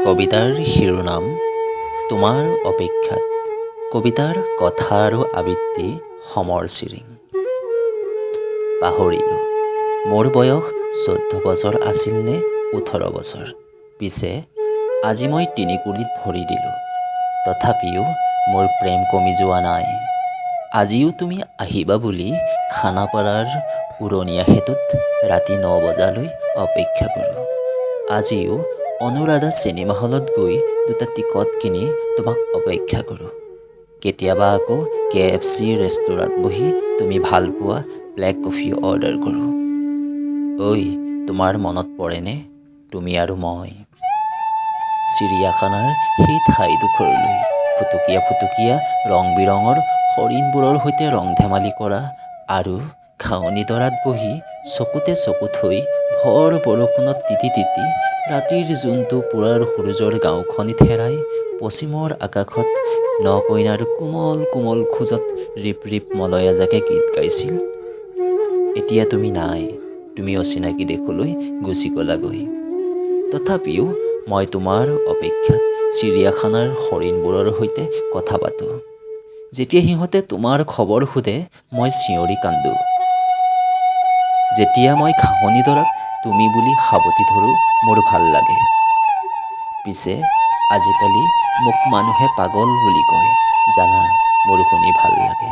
কবিতাৰ শিৰোনাম তোমাৰ অপেক্ষাত। কবিতাৰ কথা আৰু আবৃত্তি সমৰ চিৰিং। পাহৰিলোঁ মোৰ বয়স 14 বছৰ আছিল নে 18 বছৰ। পিছে আজি মই তিনিকুলিত ভৰি দিলোঁ, তথাপিও মোৰ প্ৰেম কমি যোৱা নাই। আজিও তুমি আহিবা বুলি খানাপাৰাৰ উৰণীয়া সেতুত ৰাতি 9 বজালৈ অপেক্ষা কৰোঁ। আজিও অনুৰাধা চিনেমা হলত গৈ 2টা টিকট কিনি তোমাক অপেক্ষা কৰোঁ। কেতিয়াবা আকৌ KFC ৰেষ্টুৰাঁত বহি তুমি ভাল পোৱা ব্লেক কফি অৰ্ডাৰ কৰোঁ। ঐ, তোমাৰ মনত পৰেনে তুমি আৰু মই চিৰিয়াখানাৰ সেই ঠাইডোখৰলৈ ফুটুকীয়া ফুটুকীয়া ৰং বিৰঙৰ হৰিণবোৰৰ সৈতে ৰং ধেমালি কৰা আৰু ঘাঁহনি তৰাত বহি চকুতে চকু থৈ ভৰ বৰষুণত তিতি তিতি ৰাতিৰ জোনটো পোৰাৰ সূৰুযৰ গাঁওখনিত হেৰাই পশ্চিমৰ আকাশত ন-কইনাৰ কোমল কোমল খোজত ৰিপ ৰিপ মলয়াজাকে গীত গাইছিল। এতিয়া তুমি নাই, তুমি অচিনাকি দেশলৈ গুচি গলাগৈ। তথাপিও মই তোমাৰ অপেক্ষাত চিৰিয়াখানাৰ হৰিণবোৰৰ সৈতে কথা পাতোঁ। যেতিয়া সিহঁতে তোমাৰ খবৰ সোধে মই চিঞৰি কান্দোঁ। যেতিয়া মই ঘাঁহনি তৰাক তুমি বুলি সাবটি ধৰোঁ মোৰ ভাল লাগে। পিছে আজিকালি মোক মানুহে পাগল বুলি কয়, জানা মোৰ শুনি ভাল লাগে।